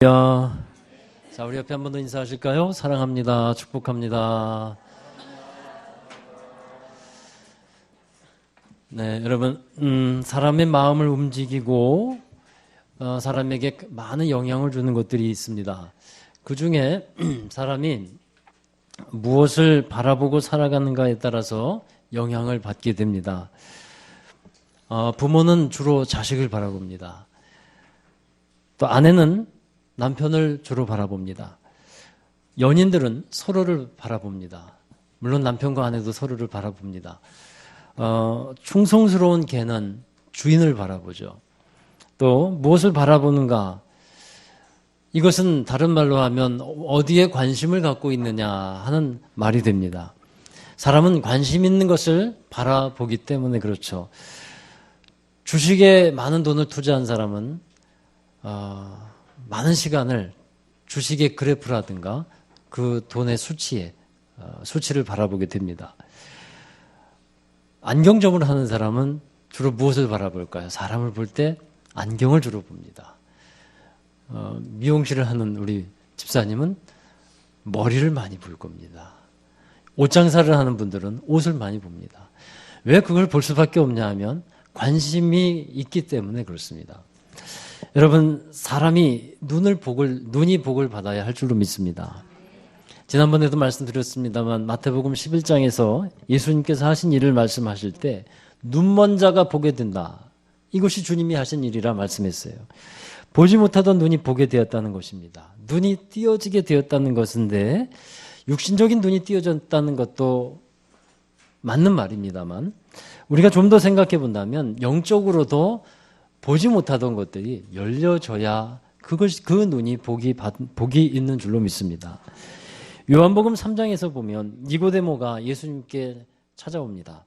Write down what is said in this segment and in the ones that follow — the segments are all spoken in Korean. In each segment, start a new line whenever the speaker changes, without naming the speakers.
자, 우리 옆에 한 번 더 인사하실까요? 사랑합니다. 축복합니다. 네, 여러분, 사람의 마음을 움직이고 사람에게 많은 영향을 주는 것들이 있습니다. 그 중에 사람이 무엇을 바라보고 살아가는가에 따라서 영향을 받게 됩니다. 부모는 주로 자식을 바라봅니다. 또 아내는 남편을 주로 바라봅니다. 연인들은 서로를 바라봅니다. 물론 남편과 아내도 서로를 바라봅니다. 충성스러운 개는 주인을 바라보죠. 또 무엇을 바라보는가? 이것은 다른 말로 하면 어디에 관심을 갖고 있느냐 하는 말이 됩니다. 사람은 관심 있는 것을 바라보기 때문에 그렇죠. 주식에 많은 돈을 투자한 사람은 많은 시간을 주식의 그래프라든가 그 돈의 수치를 바라보게 됩니다. 안경점을 하는 사람은 주로 무엇을 바라볼까요? 사람을 볼 때 안경을 주로 봅니다. 미용실을 하는 우리 집사님은 머리를 많이 볼 겁니다. 옷장사를 하는 분들은 옷을 많이 봅니다. 왜 그걸 볼 수밖에 없냐 하면 관심이 있기 때문에 그렇습니다. 여러분, 사람이 눈이 복을 받아야 할 줄로 믿습니다. 지난번에도 말씀드렸습니다만 마태복음 11장에서 예수님께서 하신 일을 말씀하실 때 눈먼 자가 보게 된다. 이것이 주님이 하신 일이라 말씀했어요. 보지 못하던 눈이 보게 되었다는 것입니다. 눈이 띄어지게 되었다는 것인데 육신적인 눈이 띄어졌다는 것도 맞는 말입니다만 우리가 좀 더 생각해 본다면 영적으로도 보지 못하던 것들이 열려져야 그 눈이 복이 있는 줄로 믿습니다. 요한복음 3장에서 보면 니고데모가 예수님께 찾아옵니다.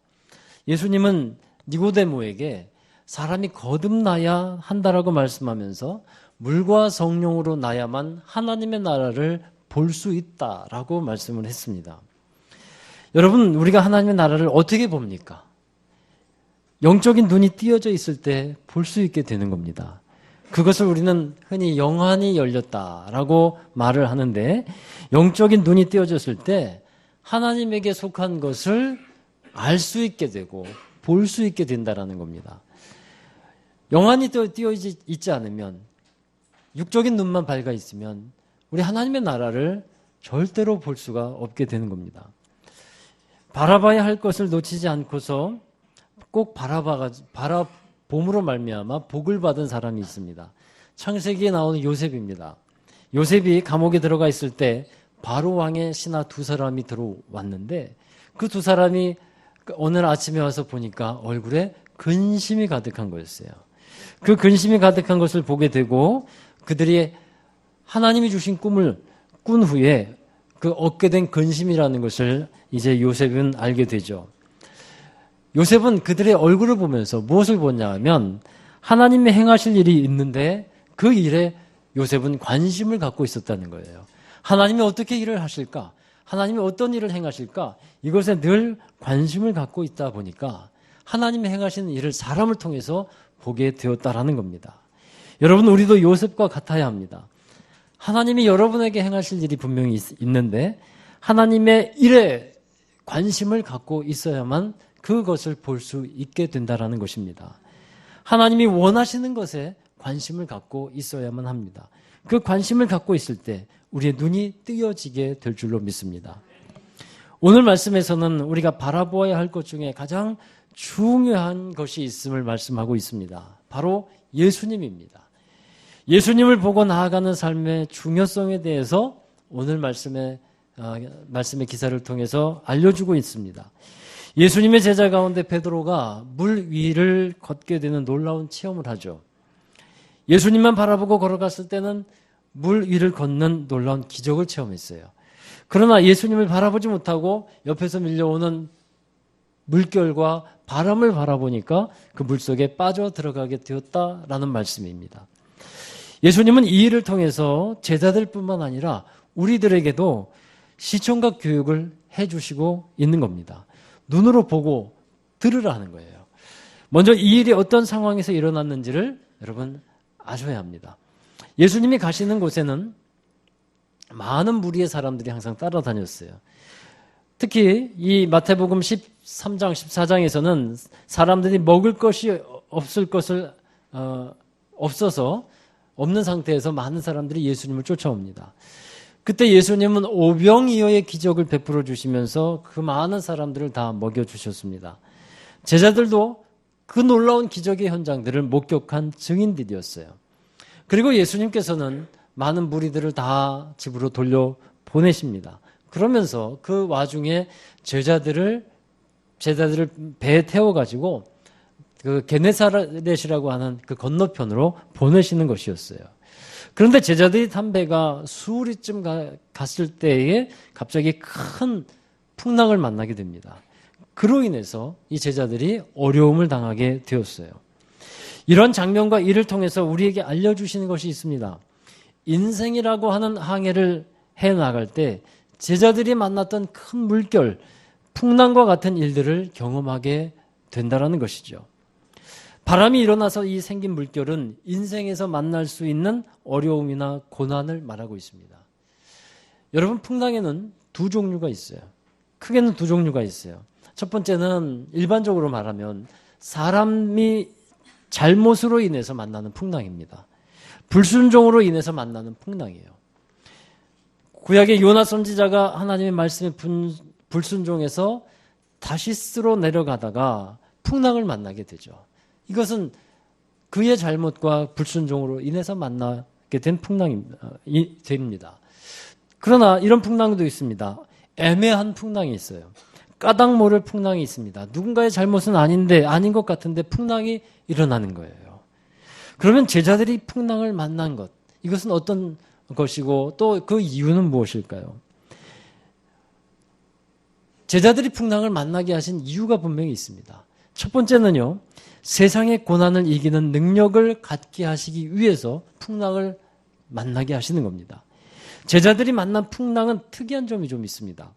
예수님은 니고데모에게 사람이 거듭나야 한다라고 말씀하면서 물과 성령으로 나야만 하나님의 나라를 볼 수 있다라고 말씀을 했습니다. 여러분, 우리가 하나님의 나라를 어떻게 봅니까? 영적인 눈이 띄어져 있을 때 볼 수 있게 되는 겁니다. 그것을 우리는 흔히 영안이 열렸다라고 말을 하는데 영적인 눈이 띄어졌을 때 하나님에게 속한 것을 알 수 있게 되고 볼 수 있게 된다라는 겁니다. 영안이 띄어져 있지 않으면 육적인 눈만 밝아 있으면 우리 하나님의 나라를 절대로 볼 수가 없게 되는 겁니다. 바라봐야 할 것을 놓치지 않고서 꼭 바라봄으로 말미암아 복을 받은 사람이 있습니다. 창세기에 나오는 요셉입니다. 요셉이 감옥에 들어가 있을 때 바로 왕의 신하 두 사람이 들어왔는데 그 두 사람이 오늘 아침에 와서 보니까 얼굴에 근심이 가득한 거였어요. 그 근심이 가득한 것을 보게 되고 그들이 하나님이 주신 꿈을 꾼 후에 그 얻게 된 근심이라는 것을 이제 요셉은 알게 되죠. 요셉은 그들의 얼굴을 보면서 무엇을 보냐 하면 하나님의 행하실 일이 있는데 그 일에 요셉은 관심을 갖고 있었다는 거예요. 하나님이 어떻게 일을 하실까? 하나님이 어떤 일을 행하실까? 이것에 늘 관심을 갖고 있다 보니까 하나님이 행하시는 일을 사람을 통해서 보게 되었다라는 겁니다. 여러분, 우리도 요셉과 같아야 합니다. 하나님이 여러분에게 행하실 일이 분명히 있는데 하나님의 일에 관심을 갖고 있어야만 그것을 볼 수 있게 된다라는 것입니다. 하나님이 원하시는 것에 관심을 갖고 있어야만 합니다. 그 관심을 갖고 있을 때 우리의 눈이 띄어지게 될 줄로 믿습니다. 오늘 말씀에서는 우리가 바라보아야 할 것 중에 가장 중요한 것이 있음을 말씀하고 있습니다. 바로 예수님입니다. 예수님을 보고 나아가는 삶의 중요성에 대해서 오늘 말씀의 기사를 통해서 알려주고 있습니다. 예수님의 제자 가운데 베드로가 물 위를 걷게 되는 놀라운 체험을 하죠. 예수님만 바라보고 걸어갔을 때는 물 위를 걷는 놀라운 기적을 체험했어요. 그러나 예수님을 바라보지 못하고 옆에서 밀려오는 물결과 바람을 바라보니까 그 물속에 빠져 들어가게 되었다라는 말씀입니다. 예수님은 이 일을 통해서 제자들뿐만 아니라 우리들에게도 시청각 교육을 해주시고 있는 겁니다. 눈으로 보고 들으라 하는 거예요. 먼저 이 일이 어떤 상황에서 일어났는지를 여러분 아셔야 합니다. 예수님이 가시는 곳에는 많은 무리의 사람들이 항상 따라다녔어요. 특히 이 마태복음 13장, 14장에서는 사람들이 먹을 것이 없어서 없는 상태에서 많은 사람들이 예수님을 쫓아옵니다. 그때 예수님은 오병이어의 기적을 베풀어 주시면서 그 많은 사람들을 다 먹여주셨습니다. 제자들도 그 놀라운 기적의 현장들을 목격한 증인들이었어요. 그리고 예수님께서는 많은 무리들을 다 집으로 돌려보내십니다. 그러면서 그 와중에 제자들을 배에 태워가지고 그 게네사렛이라고 하는 그 건너편으로 보내시는 것이었어요. 그런데 제자들이 탄 배가 수리쯤 갔을 때에 갑자기 큰 풍랑을 만나게 됩니다. 그로 인해서 이 제자들이 어려움을 당하게 되었어요. 이런 장면과 이를 통해서 우리에게 알려주시는 것이 있습니다. 인생이라고 하는 항해를 해나갈 때 제자들이 만났던 큰 물결, 풍랑과 같은 일들을 경험하게 된다는 것이죠. 바람이 일어나서 이 생긴 물결은 인생에서 만날 수 있는 어려움이나 고난을 말하고 있습니다. 여러분, 풍랑에는 두 종류가 있어요. 크게는 두 종류가 있어요. 첫 번째는 일반적으로 말하면 사람이 잘못으로 인해서 만나는 풍랑입니다. 불순종으로 인해서 만나는 풍랑이에요. 구약의 요나 선지자가 하나님의 말씀에 불순종해서 다시스로 내려가다가 풍랑을 만나게 되죠. 이것은 그의 잘못과 불순종으로 인해서 만나게 된 풍랑이 됩니다. 그러나 이런 풍랑도 있습니다. 애매한 풍랑이 있어요. 까닭 모를 풍랑이 있습니다. 누군가의 잘못은 아닌데 아닌 것 같은데 풍랑이 일어나는 거예요. 그러면 제자들이 풍랑을 만난 것, 이것은 어떤 것이고 또 그 이유는 무엇일까요? 제자들이 풍랑을 만나게 하신 이유가 분명히 있습니다. 첫 번째는요, 세상의 고난을 이기는 능력을 갖게 하시기 위해서 풍랑을 만나게 하시는 겁니다. 제자들이 만난 풍랑은 특이한 점이 좀 있습니다.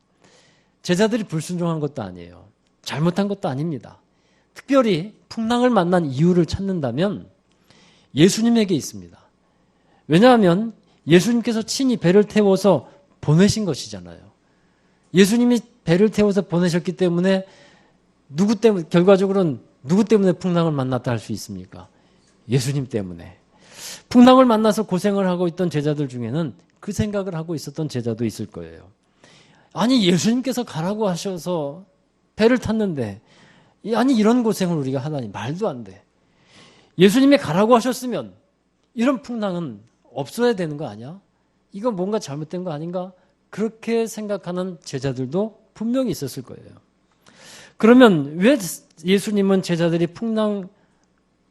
제자들이 불순종한 것도 아니에요. 잘못한 것도 아닙니다. 특별히 풍랑을 만난 이유를 찾는다면 예수님에게 있습니다. 왜냐하면 예수님께서 친히 배를 태워서 보내신 것이잖아요. 예수님이 배를 태워서 보내셨기 때문에 결과적으로는 누구 때문에 풍랑을 만났다 할 수 있습니까? 예수님 때문에. 풍랑을 만나서 고생을 하고 있던 제자들 중에는 그 생각을 하고 있었던 제자도 있을 거예요. 아니, 예수님께서 가라고 하셔서 배를 탔는데, 아니, 이런 고생을 우리가 하다니 말도 안 돼. 예수님이 가라고 하셨으면 이런 풍랑은 없어야 되는 거 아니야? 이거 뭔가 잘못된 거 아닌가? 그렇게 생각하는 제자들도 분명히 있었을 거예요. 그러면 왜 예수님은 제자들이 풍랑을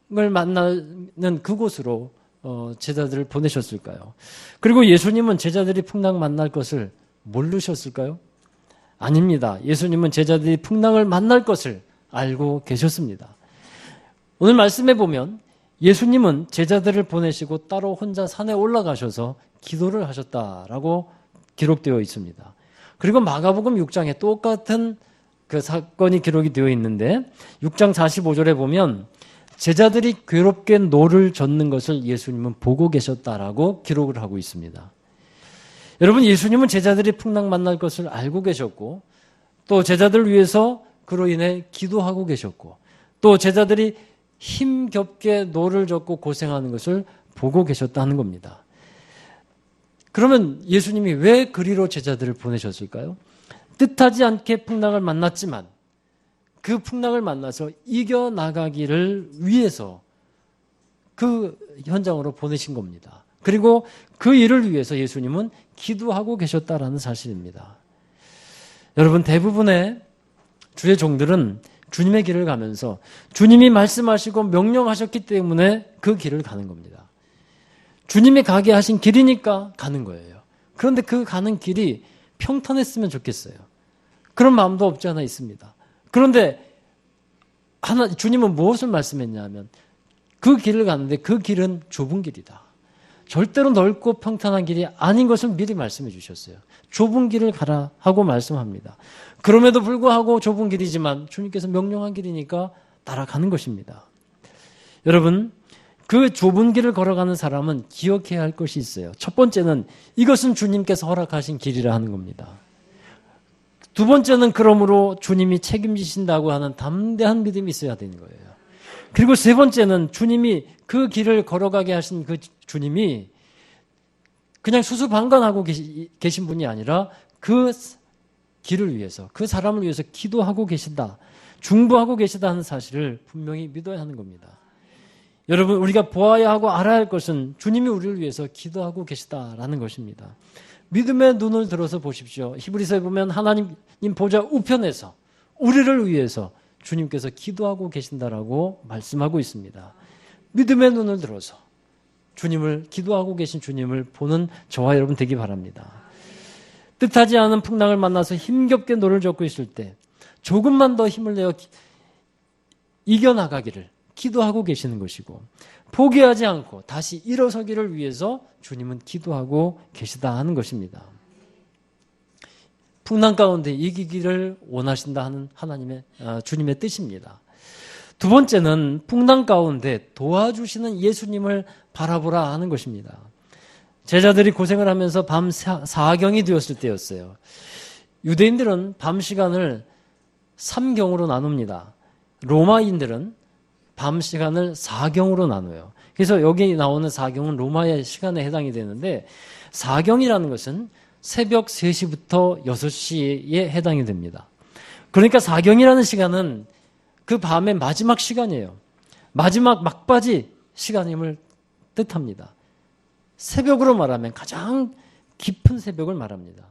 만나는 그곳으로 제자들을 보내셨을까요? 그리고 예수님은 제자들이 풍랑 만날 것을 모르셨을까요? 아닙니다. 예수님은 제자들이 풍랑을 만날 것을 알고 계셨습니다. 오늘 말씀해 보면 예수님은 제자들을 보내시고 따로 혼자 산에 올라가셔서 기도를 하셨다라고 기록되어 있습니다. 그리고 마가복음 6장에 똑같은 그 사건이 기록이 되어 있는데 6장 45절에 보면 제자들이 괴롭게 노를 젓는 것을 예수님은 보고 계셨다라고 기록을 하고 있습니다. 여러분, 예수님은 제자들이 풍랑 만날 것을 알고 계셨고 또 제자들을 위해서 그로 인해 기도하고 계셨고 또 제자들이 힘겹게 노를 젓고 고생하는 것을 보고 계셨다는 겁니다. 그러면 예수님이 왜 그리로 제자들을 보내셨을까요? 뜻하지 않게 풍랑을 만났지만 그 풍랑을 만나서 이겨나가기를 위해서 그 현장으로 보내신 겁니다. 그리고 그 일을 위해서 예수님은 기도하고 계셨다라는 사실입니다. 여러분, 대부분의 주의 종들은 주님의 길을 가면서 주님이 말씀하시고 명령하셨기 때문에 그 길을 가는 겁니다. 주님이 가게 하신 길이니까 가는 거예요. 그런데 그 가는 길이 평탄했으면 좋겠어요. 그런 마음도 없지 않아 있습니다. 그런데 주님은 무엇을 말씀했냐면 그 길을 가는데 그 길은 좁은 길이다. 절대로 넓고 평탄한 길이 아닌 것을 미리 말씀해 주셨어요. 좁은 길을 가라 하고 말씀합니다. 그럼에도 불구하고 좁은 길이지만 주님께서 명령한 길이니까 따라가는 것입니다. 여러분, 그 좁은 길을 걸어가는 사람은 기억해야 할 것이 있어요. 첫 번째는 이것은 주님께서 허락하신 길이라 하는 겁니다. 두 번째는 그러므로 주님이 책임지신다고 하는 담대한 믿음이 있어야 되는 거예요. 그리고 세 번째는 주님이 그 길을 걸어가게 하신 그 주님이 그냥 수수방관하고 계신 분이 아니라 그 길을 위해서, 그 사람을 위해서 기도하고 계신다, 중보하고 계시다 하는 사실을 분명히 믿어야 하는 겁니다. 여러분, 우리가 보아야 하고 알아야 할 것은 주님이 우리를 위해서 기도하고 계시다라는 것입니다. 믿음의 눈을 들어서 보십시오. 히브리서에 보면 하나님 보좌 우편에서 우리를 위해서 주님께서 기도하고 계신다라고 말씀하고 있습니다. 믿음의 눈을 들어서 주님을, 기도하고 계신 주님을 보는 저와 여러분 되기 바랍니다. 뜻하지 않은 풍랑을 만나서 힘겹게 노를 젓고 있을 때 조금만 더 힘을 내어 이겨나가기를 기도하고 계시는 것이고, 포기하지 않고 다시 일어서기를 위해서 주님은 기도하고 계시다 하는 것입니다. 풍랑 가운데 이기기를 원하신다 하는 주님의 뜻입니다. 두 번째는 풍랑 가운데 도와주시는 예수님을 바라보라 하는 것입니다. 제자들이 고생을 하면서 밤 4경이 되었을 때였어요. 유대인들은 밤 시간을 3경으로 나눕니다. 로마인들은 밤 시간을 4경으로 나눠요. 그래서 여기 나오는 4경은 로마의 시간에 해당이 되는데, 4경이라는 것은 새벽 3시부터 6시에 해당이 됩니다. 그러니까 4경이라는 시간은 그 밤의 마지막 시간이에요. 마지막 막바지 시간임을 뜻합니다. 새벽으로 말하면 가장 깊은 새벽을 말합니다.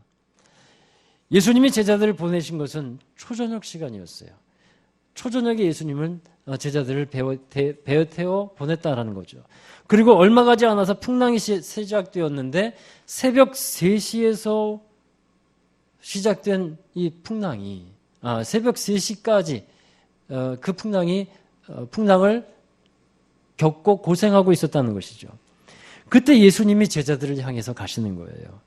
예수님이 제자들을 보내신 것은 초저녁 시간이었어요. 초저녁에 예수님은 제자들을 배에 태워 보냈다라는 거죠. 그리고 얼마 가지 않아서 풍랑이 시작되었는데 새벽 3시에서 시작된 이 풍랑이 새벽 3시까지 그 풍랑을 겪고 고생하고 있었다는 것이죠. 그때 예수님이 제자들을 향해서 가시는 거예요.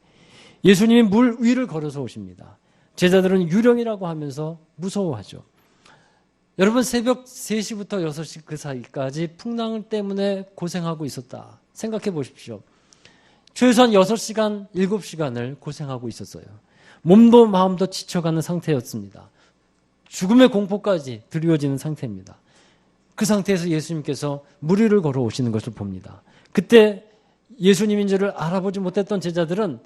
예수님이 물 위를 걸어서 오십니다. 제자들은 유령이라고 하면서 무서워하죠. 여러분, 새벽 3시부터 6시 그 사이까지 풍랑 때문에 고생하고 있었다. 생각해 보십시오. 최소한 6시간, 7시간을 고생하고 있었어요. 몸도 마음도 지쳐가는 상태였습니다. 죽음의 공포까지 드리워지는 상태입니다. 그 상태에서 예수님께서 물 위를 걸어오시는 것을 봅니다. 그때 예수님인 줄을 알아보지 못했던 제자들은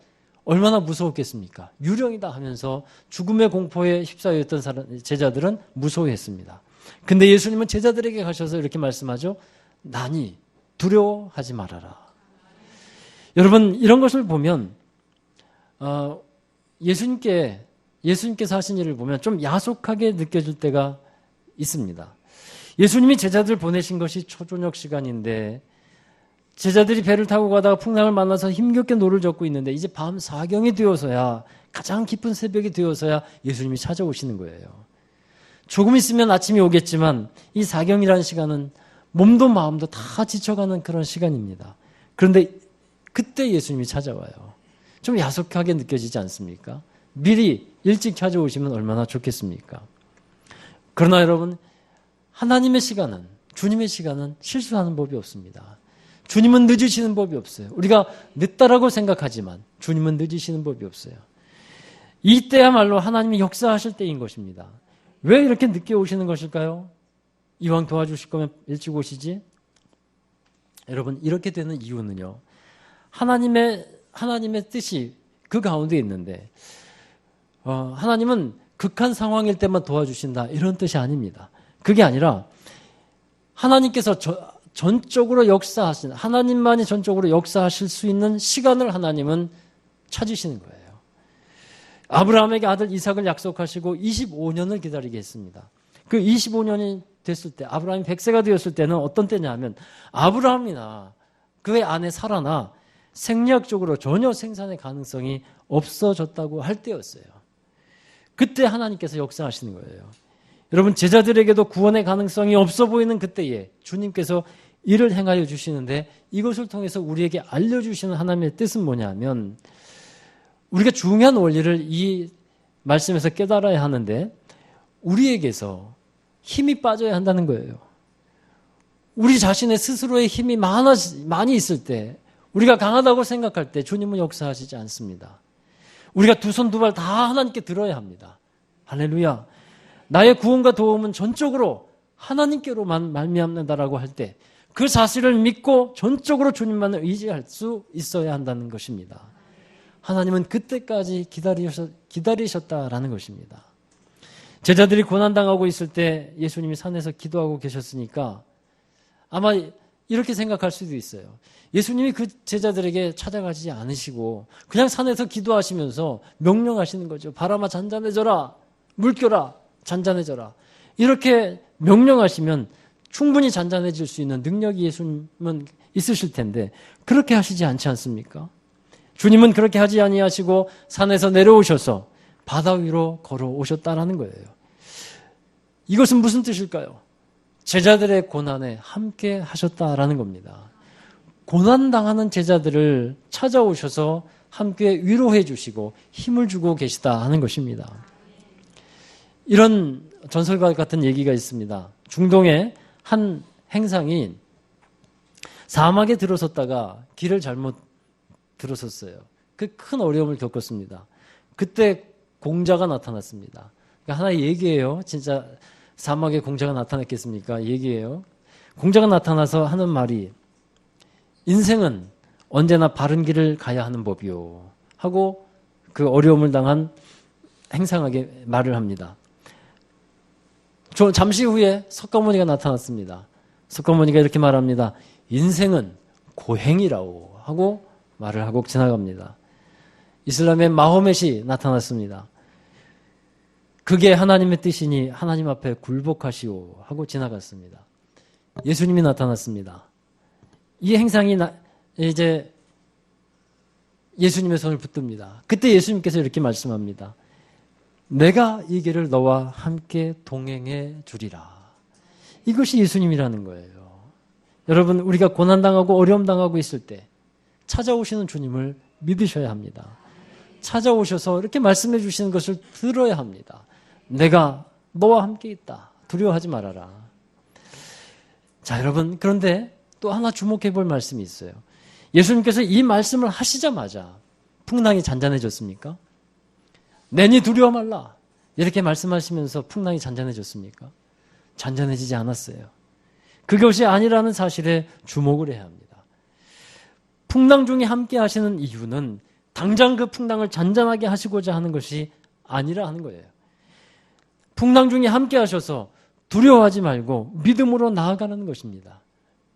얼마나 무서웠겠습니까? 유령이다 하면서 죽음의 공포에 휩싸였던 제자들은 무서워했습니다. 근데 예수님은 제자들에게 가셔서 이렇게 말씀하죠. 나니 두려워하지 말아라. 여러분, 이런 것을 보면 예수님께서 하신 일을 보면 좀 야속하게 느껴질 때가 있습니다. 예수님이 제자들 보내신 것이 초저녁 시간인데 제자들이 배를 타고 가다가 풍랑을 만나서 힘겹게 노를 젓고 있는데 이제 밤 4경이 되어서야, 가장 깊은 새벽이 되어서야 예수님이 찾아오시는 거예요. 조금 있으면 아침이 오겠지만 이 4경이라는 시간은 몸도 마음도 다 지쳐가는 그런 시간입니다. 그런데 그때 예수님이 찾아와요. 좀 야속하게 느껴지지 않습니까? 미리 일찍 찾아오시면 얼마나 좋겠습니까? 그러나 여러분, 하나님의 시간은, 주님의 시간은 실수하는 법이 없습니다. 주님은 늦으시는 법이 없어요. 우리가 늦다라고 생각하지만 주님은 늦으시는 법이 없어요. 이때야말로 하나님이 역사하실 때인 것입니다. 왜 이렇게 늦게 오시는 것일까요? 이왕 도와주실 거면 일찍 오시지? 여러분, 이렇게 되는 이유는요, 하나님의 뜻이 그 가운데 있는데, 하나님은 극한 상황일 때만 도와주신다, 이런 뜻이 아닙니다. 그게 아니라 하나님께서 전적으로 역사하신, 하나님만이 전적으로 역사하실 수 있는 시간을 하나님은 찾으시는 거예요. 아브라함에게 아들 이삭을 약속하시고 25년을 기다리게 했습니다. 그 25년이 됐을 때, 아브라함이 100세가 되었을 때는 어떤 때냐 하면 아브라함이나 그의 아내 사라나 생리학적으로 전혀 생산의 가능성이 없어졌다고 할 때였어요. 그때 하나님께서 역사하시는 거예요. 여러분, 제자들에게도 구원의 가능성이 없어 보이는 그때에 주님께서 일을 행하여 주시는데, 이것을 통해서 우리에게 알려주시는 하나님의 뜻은 뭐냐면, 우리가 중요한 원리를 이 말씀에서 깨달아야 하는데, 우리에게서 힘이 빠져야 한다는 거예요. 우리 자신의 스스로의 힘이 많이 있을 때, 우리가 강하다고 생각할 때 주님은 역사하시지 않습니다. 우리가 두 손 두 발 다 하나님께 들어야 합니다. 할렐루야. 나의 구원과 도움은 전적으로 하나님께로만 말미암는다라고 할 때 그 사실을 믿고 전적으로 주님만을 의지할 수 있어야 한다는 것입니다. 하나님은 그때까지 기다리셨다라는 것입니다. 제자들이 고난당하고 있을 때 예수님이 산에서 기도하고 계셨으니까 아마 이렇게 생각할 수도 있어요. 예수님이 그 제자들에게 찾아가지 않으시고 그냥 산에서 기도하시면서 명령하시는 거죠. 바람아 잔잔해져라. 물결아 잔잔해져라. 이렇게 명령하시면 충분히 잔잔해질 수 있는 능력이 예수님은 있으실 텐데 그렇게 하시지 않지 않습니까? 주님은 그렇게 하지 아니하시고 산에서 내려오셔서 바다 위로 걸어오셨다라는 거예요. 이것은 무슨 뜻일까요? 제자들의 고난에 함께 하셨다라는 겁니다. 고난당하는 제자들을 찾아오셔서 함께 위로해 주시고 힘을 주고 계시다 하는 것입니다. 이런 전설과 같은 얘기가 있습니다. 중동의 한 행상이 사막에 들어섰다가 길을 잘못 들어섰어요. 그 큰 어려움을 겪었습니다. 그때 공자가 나타났습니다. 그러니까 하나의 얘기예요. 진짜 사막에 공자가 나타났겠습니까? 얘기예요. 공자가 나타나서 하는 말이 인생은 언제나 바른 길을 가야 하는 법이요 하고 그 어려움을 당한 행상에게 말을 합니다. 잠시 후에 석가모니가 나타났습니다. 석가모니가 이렇게 말합니다. 인생은 고행이라고 하고 말을 하고 지나갑니다. 이슬람의 마호멧이 나타났습니다. 그게 하나님의 뜻이니 하나님 앞에 굴복하시오 하고 지나갔습니다. 예수님이 나타났습니다. 이 행상이 이제 예수님의 손을 붙듭니다. 그때 예수님께서 이렇게 말씀합니다. 내가 이 길을 너와 함께 동행해 주리라. 이것이 예수님이라는 거예요. 여러분, 우리가 고난당하고 어려움당하고 있을 때 찾아오시는 주님을 믿으셔야 합니다. 찾아오셔서 이렇게 말씀해 주시는 것을 들어야 합니다. 내가 너와 함께 있다. 두려워하지 말아라. 자, 여러분, 그런데 또 하나 주목해 볼 말씀이 있어요. 예수님께서 이 말씀을 하시자마자 풍랑이 잔잔해졌습니까? 내니 두려워 말라. 이렇게 말씀하시면서 풍랑이 잔잔해졌습니까? 잔잔해지지 않았어요. 그것이 아니라는 사실에 주목을 해야 합니다. 풍랑 중에 함께 하시는 이유는 당장 그 풍랑을 잔잔하게 하시고자 하는 것이 아니라 하는 거예요. 풍랑 중에 함께 하셔서 두려워하지 말고 믿음으로 나아가는 것입니다.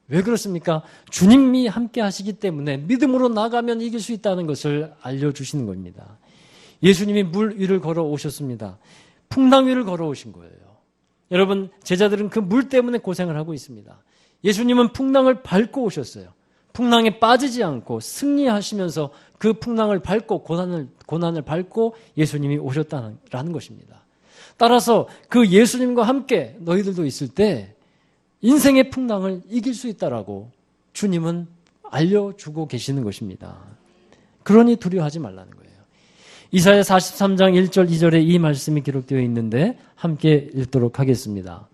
왜 그렇습니까? 주님이 함께 하시기 때문에 믿음으로 나아가면 이길 수 있다는 것을 알려주시는 겁니다. 예수님이 물 위를 걸어오셨습니다. 풍랑 위를 걸어오신 거예요. 여러분, 제자들은 그 물 때문에 고생을 하고 있습니다. 예수님은 풍랑을 밟고 오셨어요. 풍랑에 빠지지 않고 승리하시면서 그 풍랑을 밟고 고난을 밟고 예수님이 오셨다는 것입니다. 따라서 그 예수님과 함께 너희들도 있을 때 인생의 풍랑을 이길 수 있다라고 주님은 알려주고 계시는 것입니다. 그러니 두려워하지 말라는 거예요. 이사야 43장 1절 2절에 이 말씀이 기록되어 있는데 함께 읽도록 하겠습니다.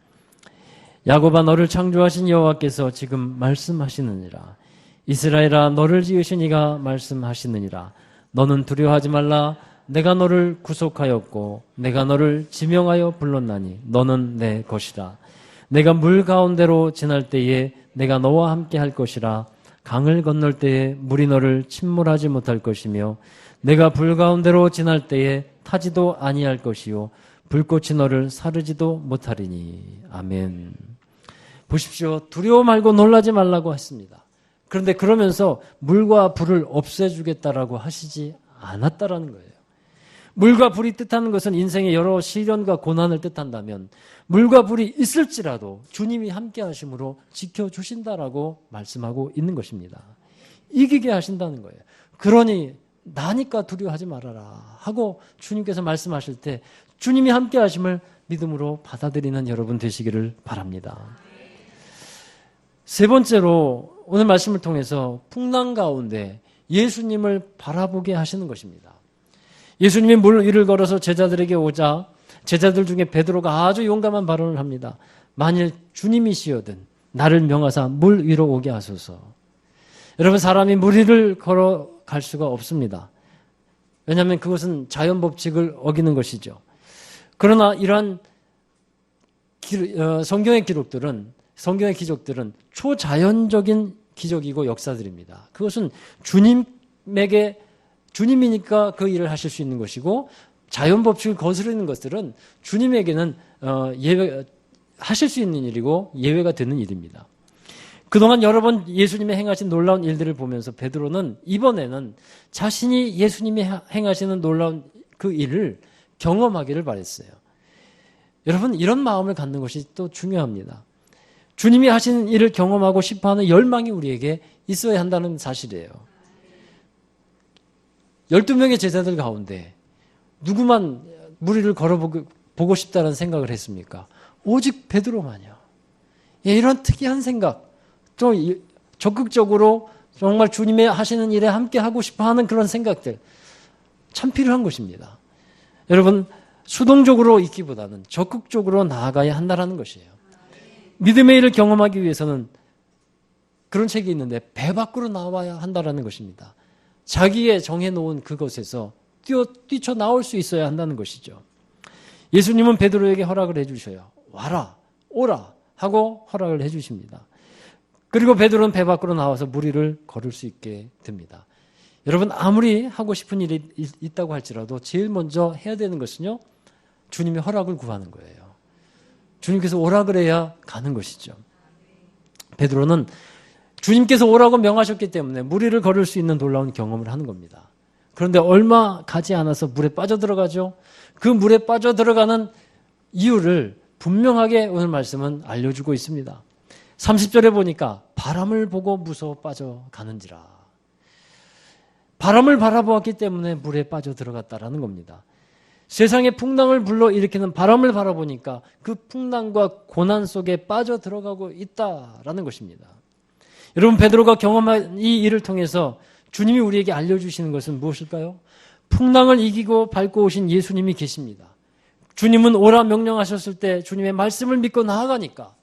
야곱아 너를 창조하신 여호와께서 지금 말씀하시느니라. 이스라엘아 너를 지으신 이가 말씀하시느니라. 너는 두려워하지 말라. 내가 너를 구속하였고 내가 너를 지명하여 불렀나니 너는 내 것이라. 내가 물 가운데로 지날 때에 내가 너와 함께 할 것이라. 강을 건널 때에 물이 너를 침몰하지 못할 것이며 내가 불 가운데로 지날 때에 타지도 아니할 것이요 불꽃이 너를 사르지도 못하리니. 아멘. 보십시오. 두려워 말고 놀라지 말라고 했습니다. 그런데 그러면서 물과 불을 없애주겠다라고 하시지 않았다라는 거예요. 물과 불이 뜻하는 것은 인생의 여러 시련과 고난을 뜻한다면 물과 불이 있을지라도 주님이 함께 하심으로 지켜주신다라고 말씀하고 있는 것입니다. 이기게 하신다는 거예요. 그러니 나니까 두려워하지 말아라 하고 주님께서 말씀하실 때 주님이 함께 하심을 믿음으로 받아들이는 여러분 되시기를 바랍니다. 세 번째로 오늘 말씀을 통해서 풍랑 가운데 예수님을 바라보게 하시는 것입니다. 예수님이 물 위를 걸어서 제자들에게 오자 제자들 중에 베드로가 아주 용감한 발언을 합니다. 만일 주님이시여든 나를 명하사 물 위로 오게 하소서. 여러분, 사람이 물 위를 걸어갈 수가 없습니다. 왜냐하면 그것은 자연 법칙을 어기는 것이죠. 그러나 이러한 성경의 기적들은 초자연적인 기적이고 역사들입니다. 그것은 주님이니까 그 일을 하실 수 있는 것이고, 자연 법칙을 거스르는 것들은 주님에게는 하실 수 있는 일이고 예외가 되는 일입니다. 그동안 여러 번 예수님이 행하신 놀라운 일들을 보면서 베드로는 이번에는 자신이 예수님이 행하시는 놀라운 그 일을 경험하기를 바랬어요. 여러분, 이런 마음을 갖는 것이 또 중요합니다. 주님이 하시는 일을 경험하고 싶어하는 열망이 우리에게 있어야 한다는 사실이에요. 12명의 제자들 가운데 누구만 무리를 걸어보고 싶다는 생각을 했습니까? 오직 베드로만요. 이런 특이한 생각, 또 적극적으로 정말 주님의 하시는 일에 함께 하고 싶어하는 그런 생각들 참 필요한 것입니다. 여러분, 수동적으로 있기보다는 적극적으로 나아가야 한다는 것이에요. 믿음의 일을 경험하기 위해서는 그런 책이 있는데 배 밖으로 나와야 한다는 것입니다. 자기의 정해놓은 그것에서 뛰쳐나올 수 있어야 한다는 것이죠. 예수님은 베드로에게 허락을 해주셔요. 와라, 오라 하고 허락을 해주십니다. 그리고 베드로는 배 밖으로 나와서 무리를 걸을 수 있게 됩니다. 여러분, 아무리 하고 싶은 일이 있다고 할지라도 제일 먼저 해야 되는 것은요, 주님의 허락을 구하는 거예요. 주님께서 오라 그래야 가는 것이죠. 베드로는 주님께서 오라고 명하셨기 때문에 무리를 걸을 수 있는 놀라운 경험을 하는 겁니다. 그런데 얼마 가지 않아서 물에 빠져들어가죠. 그 물에 빠져들어가는 이유를 분명하게 오늘 말씀은 알려주고 있습니다. 30절에 보니까 바람을 보고 무서워 빠져가는지라. 바람을 바라보았기 때문에 물에 빠져들어갔다라는 겁니다. 세상의 풍랑을 불러일으키는 바람을 바라보니까 그 풍랑과 고난 속에 빠져들어가고 있다라는 것입니다. 여러분, 베드로가 경험한 이 일을 통해서 주님이 우리에게 알려주시는 것은 무엇일까요? 풍랑을 이기고 밟고 오신 예수님이 계십니다. 주님은 오라 명령하셨을 때 주님의 말씀을 믿고 나아가니까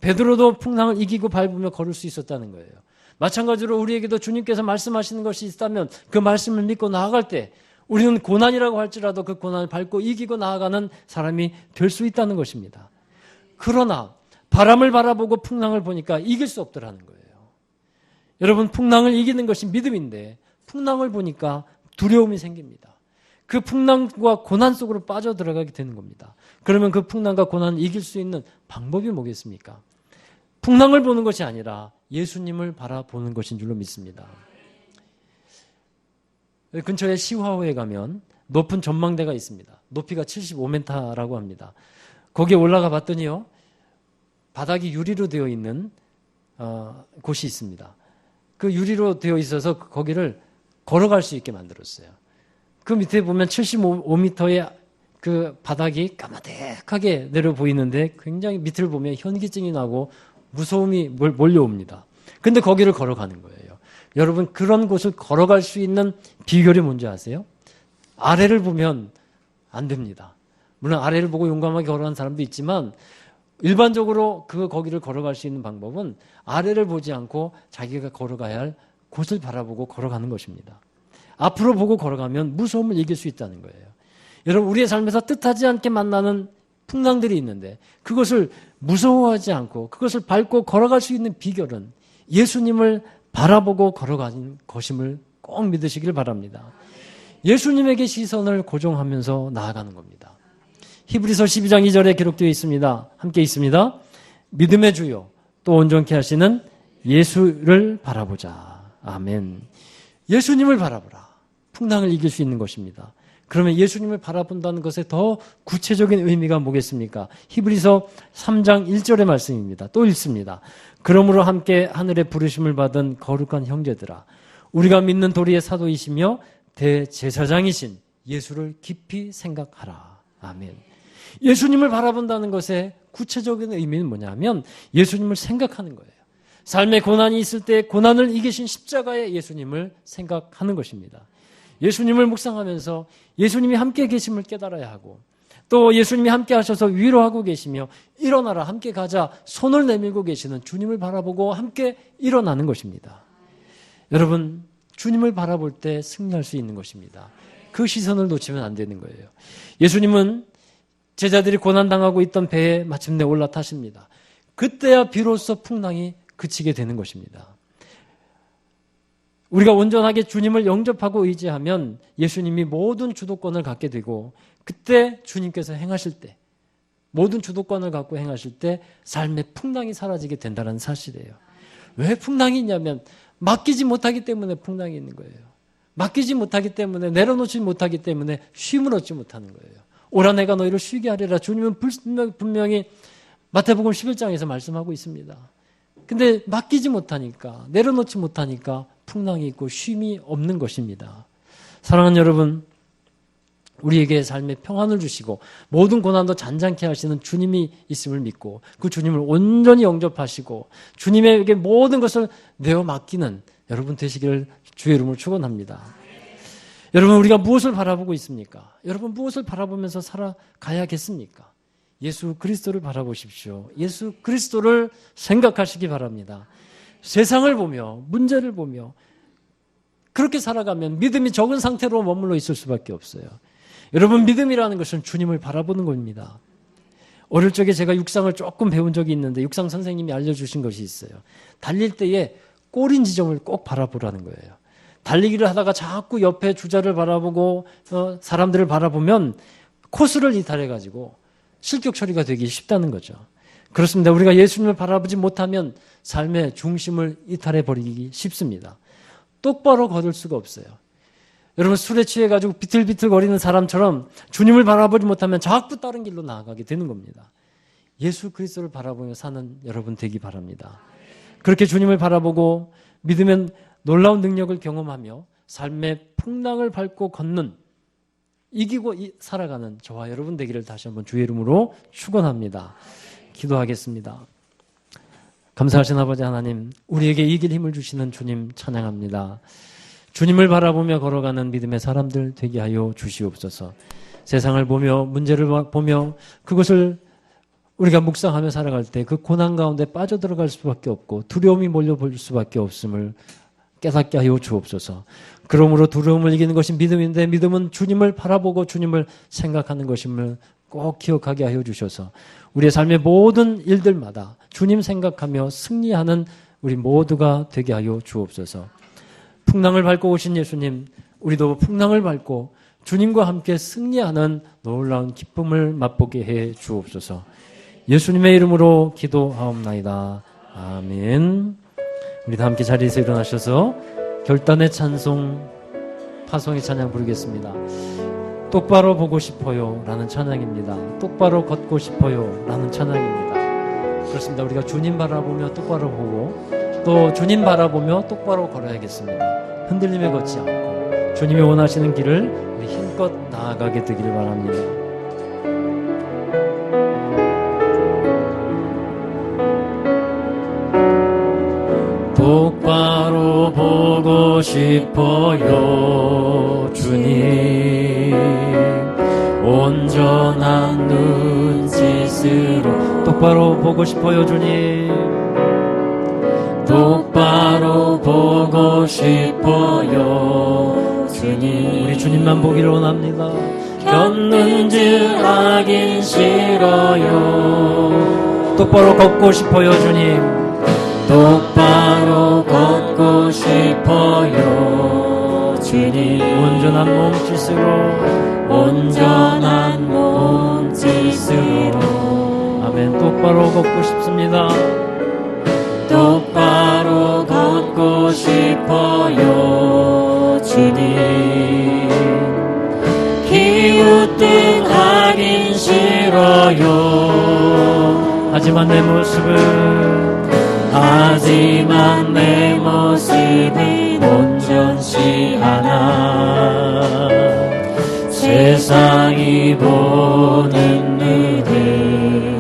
베드로도 풍랑을 이기고 밟으며 걸을 수 있었다는 거예요. 마찬가지로 우리에게도 주님께서 말씀하시는 것이 있다면 그 말씀을 믿고 나아갈 때 우리는 고난이라고 할지라도 그 고난을 밟고 이기고 나아가는 사람이 될 수 있다는 것입니다. 그러나 바람을 바라보고 풍랑을 보니까 이길 수 없더라는 거예요. 여러분, 풍랑을 이기는 것이 믿음인데 풍랑을 보니까 두려움이 생깁니다. 그 풍랑과 고난 속으로 빠져들어가게 되는 겁니다. 그러면 그 풍랑과 고난을 이길 수 있는 방법이 뭐겠습니까? 풍랑을 보는 것이 아니라 예수님을 바라보는 것인 줄로 믿습니다. 근처에 시화호에 가면 높은 전망대가 있습니다. 높이가 75m라고 합니다. 거기에 올라가 봤더니요, 바닥이 유리로 되어 있는 곳이 있습니다. 그 유리로 되어 있어서 거기를 걸어갈 수 있게 만들었어요. 그 밑에 보면 75m의 그 바닥이 까마득하게 내려 보이는데 굉장히 밑을 보면 현기증이 나고 무서움이 몰려옵니다. 근데 거기를 걸어가는 거예요. 여러분, 그런 곳을 걸어갈 수 있는 비결이 뭔지 아세요? 아래를 보면 안 됩니다. 물론 아래를 보고 용감하게 걸어가는 사람도 있지만 일반적으로 거기를 걸어갈 수 있는 방법은 아래를 보지 않고 자기가 걸어가야 할 곳을 바라보고 걸어가는 것입니다. 앞으로 보고 걸어가면 무서움을 이길 수 있다는 거예요. 여러분, 우리의 삶에서 뜻하지 않게 만나는 풍랑들이 있는데 그것을 무서워하지 않고 그것을 밟고 걸어갈 수 있는 비결은 예수님을 바라보고 걸어가는 것임을 꼭 믿으시길 바랍니다. 예수님에게 시선을 고정하면서 나아가는 겁니다. 히브리서 12장 2절에 기록되어 있습니다. 함께 있습니다. 믿음의 주요 또 온전케 하시는 예수를 바라보자. 아멘. 예수님을 바라보라. 풍랑을 이길 수 있는 것입니다. 그러면 예수님을 바라본다는 것에 더 구체적인 의미가 뭐겠습니까? 히브리서 3장 1절의 말씀입니다. 또 읽습니다. 그러므로 함께 하늘의 부르심을 받은 거룩한 형제들아, 우리가 믿는 도리의 사도이시며 대제사장이신 예수를 깊이 생각하라. 아멘. 예수님을 바라본다는 것의 구체적인 의미는 뭐냐면 예수님을 생각하는 거예요. 삶의 고난이 있을 때 고난을 이기신 십자가의 예수님을 생각하는 것입니다. 예수님을 묵상하면서 예수님이 함께 계심을 깨달아야 하고 또 예수님이 함께 하셔서 위로하고 계시며 일어나라 함께 가자 손을 내밀고 계시는 주님을 바라보고 함께 일어나는 것입니다. 여러분, 주님을 바라볼 때 승리할 수 있는 것입니다. 그 시선을 놓치면 안 되는 거예요. 예수님은 제자들이 고난당하고 있던 배에 마침내 올라타십니다. 그때야 비로소 풍랑이 그치게 되는 것입니다. 우리가 온전하게 주님을 영접하고 의지하면 예수님이 모든 주도권을 갖게 되고, 그때 주님께서 행하실 때, 모든 주도권을 갖고 행하실 때 삶의 풍랑이 사라지게 된다는 사실이에요. 왜 풍랑이 있냐면 맡기지 못하기 때문에 풍랑이 있는 거예요. 맡기지 못하기 때문에, 내려놓지 못하기 때문에 쉼을 얻지 못하는 거예요. 오라 내가 너희를 쉬게 하리라. 주님은 분명히 마태복음 11장에서 말씀하고 있습니다. 근데 맡기지 못하니까, 내려놓지 못하니까 풍랑이 있고 쉼이 없는 것입니다. 사랑하는 여러분, 우리에게 삶의 평안을 주시고 모든 고난도 잔잔케 하시는 주님이 있음을 믿고 그 주님을 온전히 영접하시고 주님에게 모든 것을 내어 맡기는 여러분 되시기를 주의 이름으로 축원합니다. 여러분, 우리가 무엇을 바라보고 있습니까? 여러분, 무엇을 바라보면서 살아가야겠습니까? 예수 그리스도를 바라보십시오. 예수 그리스도를 생각하시기 바랍니다. 세상을 보며 문제를 보며 그렇게 살아가면 믿음이 적은 상태로 머물러 있을 수밖에 없어요. 여러분, 믿음이라는 것은 주님을 바라보는 겁니다. 어릴 적에 제가 육상을 조금 배운 적이 있는데 육상 선생님이 알려주신 것이 있어요. 달릴 때에 꼬린 지점을 꼭 바라보라는 거예요. 달리기를 하다가 자꾸 옆에 주자를 바라보고 사람들을 바라보면 코스를 이탈해가지고 실격 처리가 되기 쉽다는 거죠. 그렇습니다. 우리가 예수님을 바라보지 못하면 삶의 중심을 이탈해버리기 쉽습니다. 똑바로 걸을 수가 없어요. 여러분, 술에 취해가지고 비틀비틀 거리는 사람처럼 주님을 바라보지 못하면 자꾸 다른 길로 나아가게 되는 겁니다. 예수 그리스도를 바라보며 사는 여러분 되기 바랍니다. 그렇게 주님을 바라보고 믿으면 놀라운 능력을 경험하며 삶의 풍랑을 밟고 걷는, 이기고 살아가는 저와 여러분 되기를 다시 한번 주의 이름으로 축원합니다. 기도하겠습니다. 감사하신 아버지 하나님, 우리에게 이길 힘을 주시는 주님 찬양합니다. 주님을 바라보며 걸어가는 믿음의 사람들 되게 하여 주시옵소서. 세상을 보며 문제를 보며 그것을 우리가 묵상하며 살아갈 때 그 고난 가운데 빠져들어갈 수밖에 없고 두려움이 몰려볼 수밖에 없음을 깨닫게 하여 주옵소서. 그러므로 두려움을 이기는 것이 믿음인데 믿음은 주님을 바라보고 주님을 생각하는 것임을 꼭 기억하게 하여 주셔서 우리의 삶의 모든 일들마다 주님 생각하며 승리하는 우리 모두가 되게 하여 주옵소서. 풍랑을 밟고 오신 예수님, 우리도 풍랑을 밟고 주님과 함께 승리하는 놀라운 기쁨을 맛보게 해 주옵소서. 예수님의 이름으로 기도하옵나이다. 아멘. 우리 다 함께 자리에서 일어나셔서 결단의 찬송, 파송의 찬양 부르겠습니다. 똑바로 보고 싶어요 라는 찬양입니다. 똑바로 걷고 싶어요 라는 찬양입니다. 그렇습니다. 우리가 주님 바라보며 똑바로 보고 또 주님 바라보며 똑바로 걸어야겠습니다. 흔들림에 걷지 않고 주님이 원하시는 길을 우리 힘껏 나아가게 되기를 바랍니다. 똑바로 보고 싶어요 주님, 온전한 눈짓으로 똑바로 보고 싶어요 주님, 똑바로 보고 싶어요 주님. 우리 주님만 보기를 원합니다. 걷는즉 하긴 싫어요. 똑바로 걷고 싶어요 주님, 똑바로 걷고 싶어요 주님. 온전한 몸짓으로 아멘. 똑바로 걷고 싶습니다. 똑바로 걷고 싶어요 주님. 기우뚱하긴 싫어요. 하지만 내 모습은 온전치 않아. 세상이 보는 눈은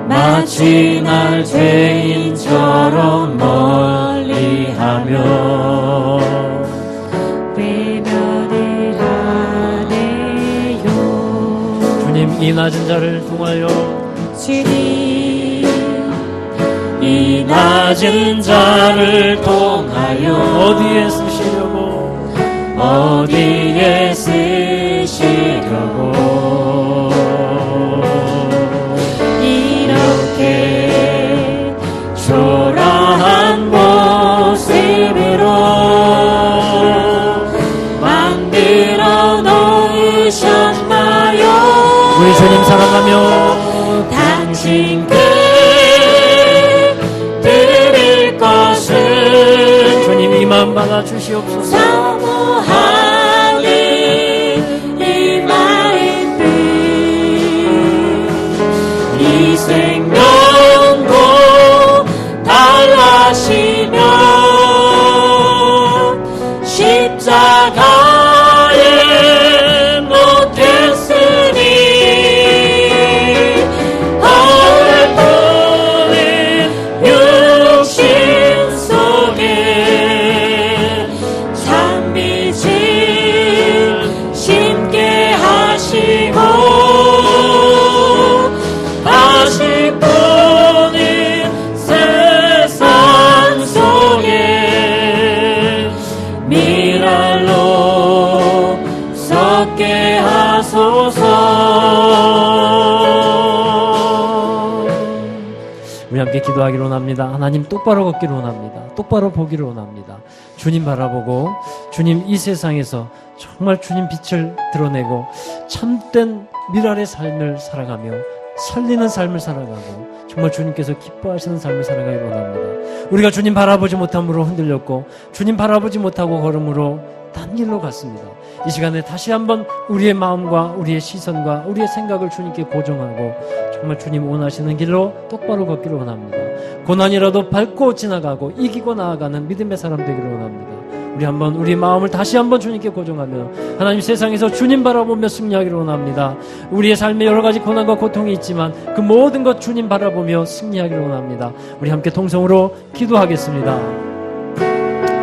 마치 날 죄인처럼 멀리하며
외면을 하네
이 낮은 자를 통하여
주님 이 낮은 자를 통하여
어디에 쓰시려고
어디에 쓰시려고 이렇게 초라한 모습으로 만들어 놓으셨나요?
우리 주님 사랑하며
당신께 드릴 것은
주님 이 마음 받아 주시옵소서.
사모하는 이 마음들 이 생명도 달라시며 십자가에 못 했으니 헐뿐인 육신 속에 참빛을 심게 하시고 다시 뿐인 세상 속에 미랄로 섞게 하소서.
우리 함께 기도하기로 원합니다. 하나님 똑바로 걷기로 원합니다. 똑바로 보기로 원합니다. 주님 바라보고 주님 이 세상에서 정말 주님 빛을 드러내고 참된 미랄의 삶을 살아가며 살리는 삶을 살아가고 정말 주님께서 기뻐하시는 삶을 살아가기로 원합니다. 우리가 주님 바라보지 못함으로 흔들렸고 주님 바라보지 못하고 걸음으로 딴 길로 갔습니다. 이 시간에 다시 한번 우리의 마음과 우리의 시선과 우리의 생각을 주님께 고정하고 정말 주님 원하시는 길로 똑바로 걷기를 원합니다. 고난이라도 밟고 지나가고 이기고 나아가는 믿음의 사람 되기를 원합니다. 우리 한번 우리 마음을 다시 한번 주님께 고정하며 하나님 세상에서 주님 바라보며 승리하기를 원합니다. 우리의 삶에 여러 가지 고난과 고통이 있지만 그 모든 것 주님 바라보며 승리하기를 원합니다. 우리 함께 통성으로 기도하겠습니다.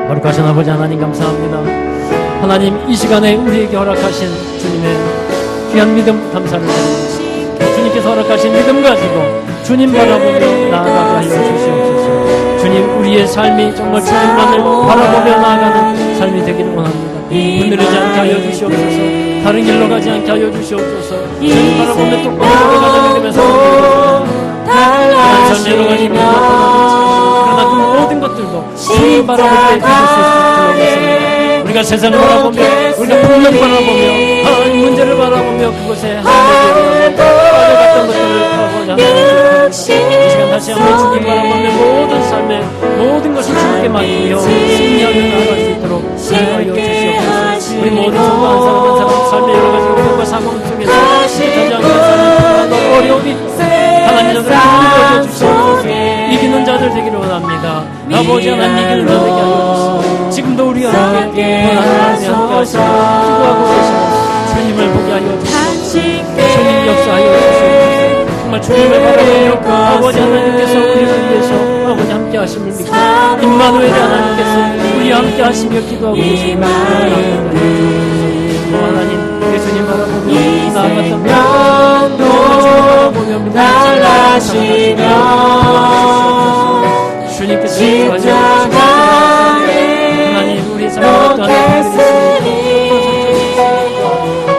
거룩하신 아버지 하나님 감사합니다. 하나님 이 시간에 우리에게 허락하신 주님의 귀한 믿음 감사를 드립니다. 주님께서 허락하신 믿음 가지고 주님 바라보며 나아가게 하여 주시옵소서. 주님 우리의 삶이 정말 주님만을 바라보며 나아가는 삶이 되기를 원합니다. 흔들리지 않게 하여 주시옵소서. 다른 길로 가지 않게 하여 주시옵소서. 주님 바라보며 똑바로 걸어가는 믿음에서 그런 삶 여러 가지 믿음과 그러나 그 모든 것들도 주님 바라볼 때 믿을 수 있도록 불러주십니다. 우리가 세상을 바라보며 우리가 풍경 바라보며 하나님 문제를 바라보며 그곳에 하나님의 빠져갔던 것들을 바라보며 하나님 이 시간 다시 한번 주님 바라보며 모든 삶의 모든 것을 주님께 맡기며 승리하며 나아갈 수 있도록 인도하여 주시옵소서. 우리 모든 성도 한 사람 한 사람 삶의 여러 가지 고통과 사망 속에서 가지 않게 사는 어려움이 하나님 저들을 힘들어져 주시옵소서. 이기는 자들 되기를 원합니다. 아버지 하나님 이기는 자들 되게 하여 주시옵소서. 지금도 우리와 함께 하나님 함께 하시고 기도하고 계시고 주님을 보게 하여 주시옵소서. 주님 역사하여 주시옵소서. 정말 주님을 바라보며 아버지 하나님께서 우리를 위해서 아버지 함께 하심을 믿고 임마누엘 하나님께서 우리와 함께 하시며 기도하고 계십니다. 하나님 예수님 바라보며 나아갔던 주님을 보며 달라시며 주님께서 인도하여 하나님 우리의 삶을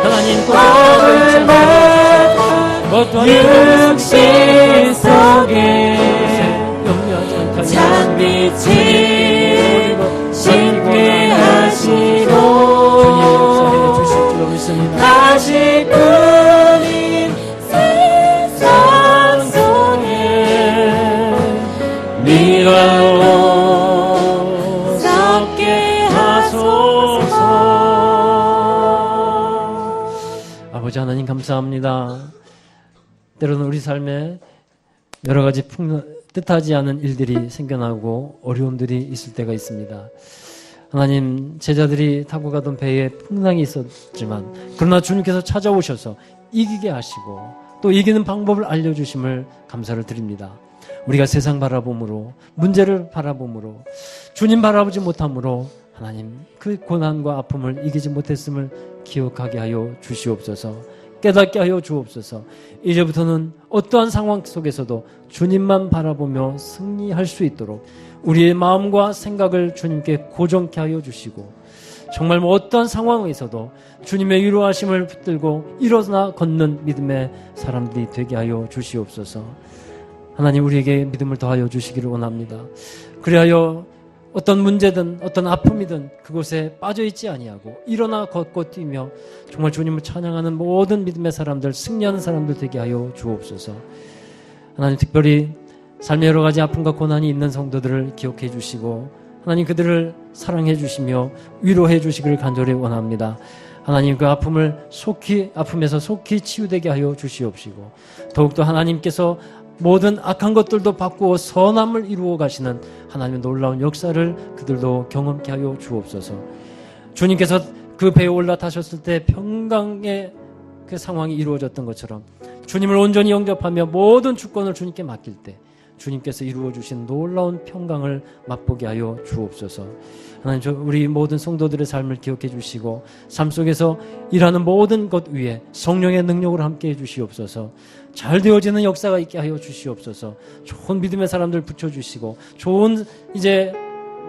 하나님 어떠한 육신 속에 참빛을 심게 하시고 주님 역사해 주실 줄 믿습니다. 다시 꾸린 세상 속에 미랄로 섞게 하소서. 아버지 하나님 감사합니다. 때로는 우리 삶에 여러 가지 뜻하지 않은 일들이 생겨나고 어려움들이 있을 때가 있습니다. 하나님 제자들이 타고 가던 배에 풍랑이 있었지만 그러나 주님께서 찾아오셔서 이기게 하시고 또 이기는 방법을 알려주심을 감사를 드립니다. 우리가 세상 바라봄으로 문제를 바라봄으로 주님 바라보지 못함으로 하나님 그 고난과 아픔을 이기지 못했음을 기억하게 하여 주시옵소서. 깨닫게 하여 주옵소서. 이제부터는 어떠한 상황 속에서도 주님만 바라보며 승리할 수 있도록 우리의 마음과 생각을 주님께 고정케 하여 주시고, 정말 어떠한 상황에서도 주님의 위로하심을 붙들고 일어나 걷는 믿음의 사람들이 되게 하여 주시옵소서. 하나님, 우리에게 믿음을 더하여 주시기를 원합니다. 그리하여 어떤 문제든 어떤 아픔이든 그곳에 빠져있지 아니하고 일어나 걷고 뛰며 정말 주님을 찬양하는 모든 믿음의 사람들, 승리하는 사람들 되게 하여 주옵소서. 하나님, 특별히 삶의 여러 가지 아픔과 고난이 있는 성도들을 기억해 주시고 하나님, 그들을 사랑해 주시며 위로해 주시기를 간절히 원합니다. 하나님, 그 아픔에서 속히 치유되게 하여 주시옵시고, 더욱더 하나님께서 모든 악한 것들도 바꾸어 선함을 이루어 가시는 하나님의 놀라운 역사를 그들도 경험케 하여 주옵소서. 주님께서 그 배에 올라타셨을 때 평강의 그 상황이 이루어졌던 것처럼 주님을 온전히 영접하며 모든 주권을 주님께 맡길 때 주님께서 이루어 주신 놀라운 평강을 맛보게 하여 주옵소서. 하나님, 우리 모든 성도들의 삶을 기억해 주시고 삶 속에서 일하는 모든 것 위에 성령의 능력으로 함께 해 주시옵소서. 잘 되어지는 역사가 있게 하여 주시옵소서. 좋은 믿음의 사람들 붙여주시고 좋은 이제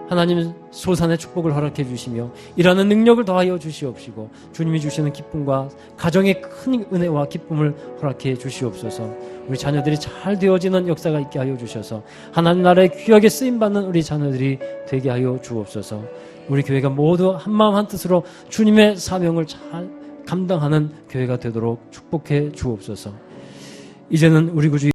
하나님 소산의 축복을 허락해 주시며 일하는 능력을 더하여 주시옵시고 주님이 주시는 기쁨과 가정의 큰 은혜와 기쁨을 허락해 주시옵소서. 우리 자녀들이 잘 되어지는 역사가 있게 하여 주셔서 하나님 나라에 귀하게 쓰임받는 우리 자녀들이 되게 하여 주옵소서. 우리 교회가 모두 한마음 한뜻으로 주님의 사명을 잘 감당하는 교회가 되도록 축복해 주옵소서. 이제는 우리 구주